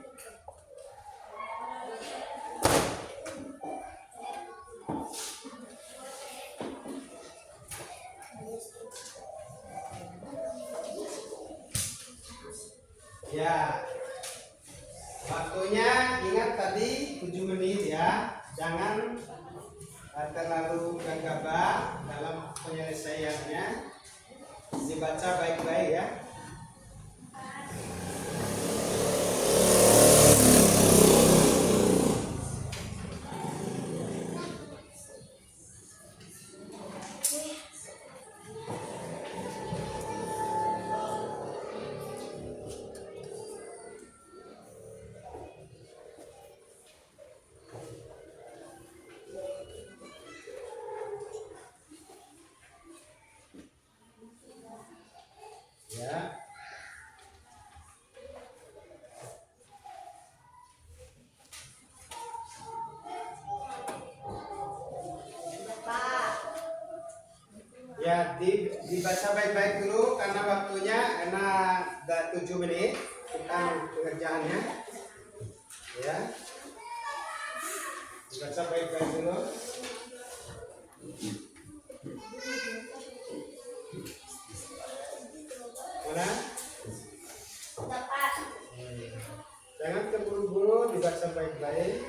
Ya, waktunya ingat tadi 7 menit ya. Jangan terlalu gegabah dalam penyelesaiannya. Dibaca baik-baik ya. Ya, dibaca baik-baik dulu karena waktunya karena 7 menit tentang pengerjaannya. Ya, dibaca baik-baik dulu. Mana? Dapat. Jangan terburu-buru, dibaca baik-baik.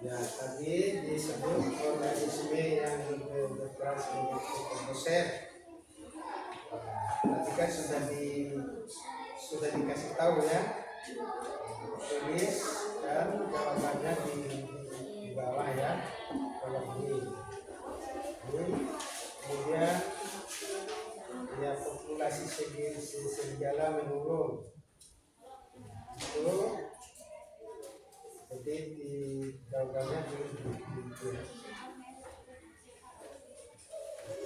Ya, tadi disebut organisme yang berperan sebagai komposer. Tadi kan sudah dikasih tahu ya. Tulis dan jawabannya di bawah ya. Kalau ini. Kemudian ya populasi serigala menurun. Itu jadi di jawabannya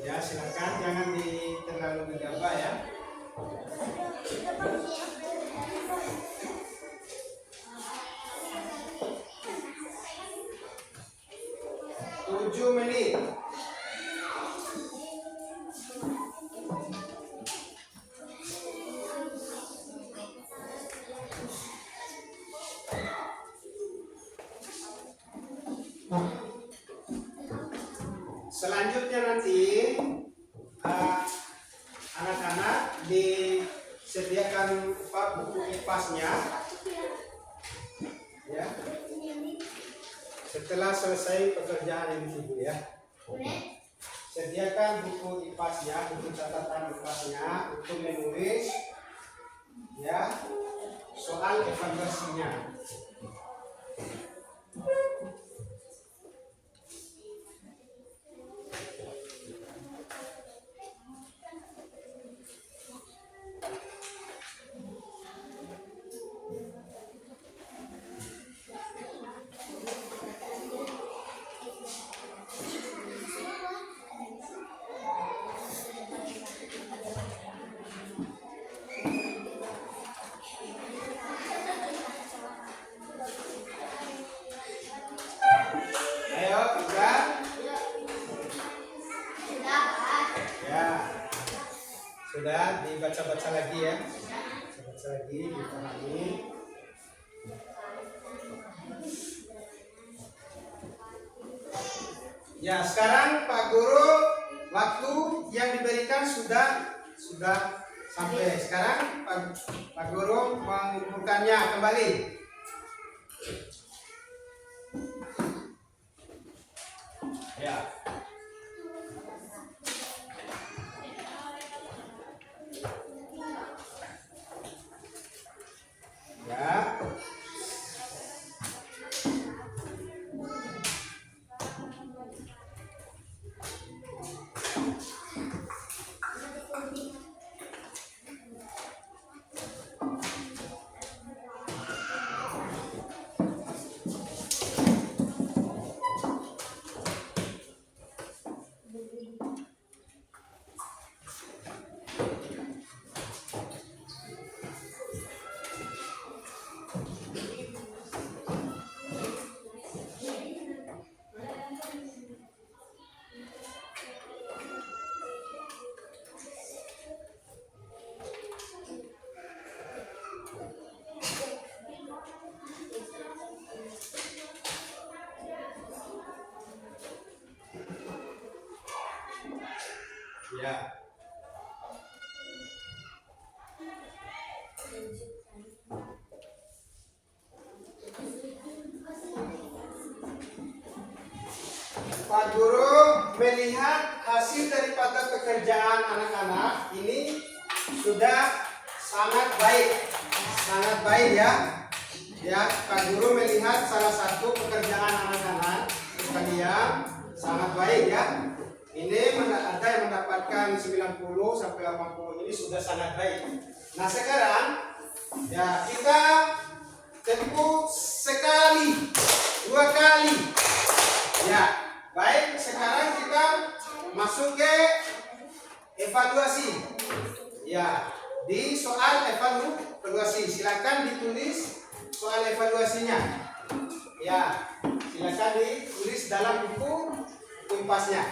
ya silakan jangan terlalu gegabah ya. 7 menit. Selanjutnya nanti anak-anak disediakan buku IPAS-nya ya. Setelah selesai pekerjaan ini Ibu ya. Sediakan buku IPAS-nya, buku catatan IPAS-nya untuk menulis ya soal evaluasinya. Sudah dibaca-baca lagi ya, baca lagi, dipahami. Ya sekarang Pak Guru waktu yang diberikan sudah sampai. Sekarang Pak Guru mengumpulkannya kembali. Ya. Ya. Ya. Pak Guru melihat hasil daripada pekerjaan anak-anak ini sudah sangat baik ya. Ya, Pak Guru melihat salah satu pekerjaan anak-anak sekalian sangat baik ya. Ini ada yang mendapatkan 90 sampai 80, ini sudah sangat baik. Nah sekarang ya kita tempuh sekali, 2 kali. Ya, baik sekarang kita masuk ke evaluasi. Ya, di soal evaluasi silakan ditulis soal evaluasinya. Ya, silakan ditulis dalam buku kumpasnya.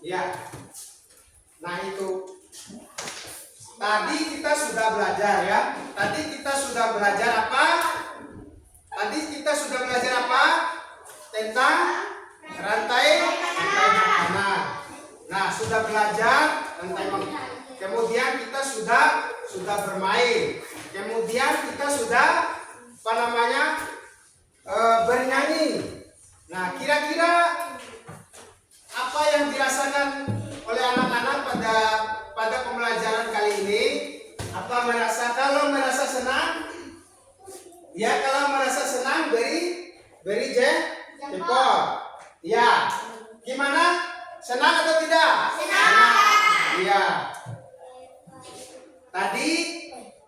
Ya. Nah itu. Tadi kita sudah belajar ya. Tadi kita sudah belajar apa? Tentang rantai makanan. Nah, sudah belajar rantai makanan. Kemudian kita sudah bermain. Kemudian kita sudah bernyanyi. Nah, kira-kira apa yang dirasakan oleh anak-anak pada pembelajaran kali ini? Kalau merasa senang? Ya, kalau merasa senang beri jempol. Ya. Gimana? Senang atau tidak? Senang. Iya. Tadi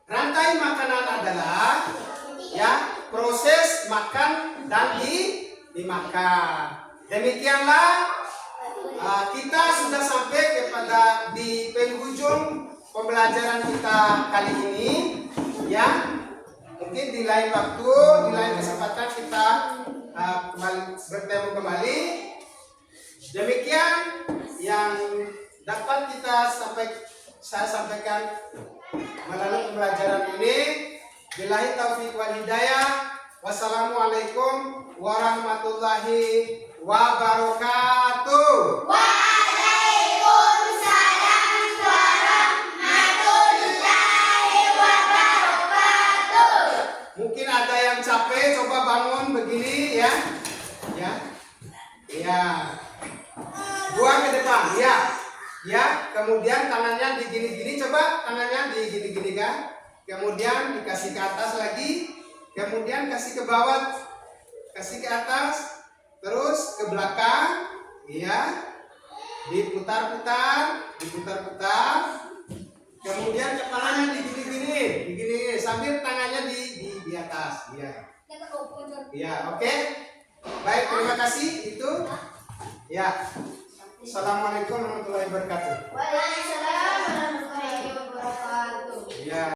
rantai makanan adalah ya proses makan dan dimakan. Demikianlah kita sudah sampai di penghujung pembelajaran kita kali ini. Ya, mungkin di lain waktu, di lain kesempatan kita bertemu kembali. Demikian yang dapat saya sampaikan melalui pembelajaran ini. Billahi taufiq wal hidayah. Wassalamualaikum warahmatullahi wabarakatuh. Waalaikumsalam warahmatullahi wabarakatuh. Mungkin ada yang capek, coba bangun begini ya. Ya. Buang ke depan, ya. Ya, kemudian tangannya digini-gini, coba tangannya digini-gini kan. Kemudian dikasih ke atas lagi, kemudian kasih ke bawah, kasih ke atas, terus ke belakang, ya. Diputar-putar, kemudian kepalanya digini-gini, sambil tangannya di atas, ya. Ya, oke. Baik, terima kasih itu. Ya. Assalamualaikum warahmatullahi wabarakatuh. Waalaikumsalam warahmatullahi wabarakatuh. Ya.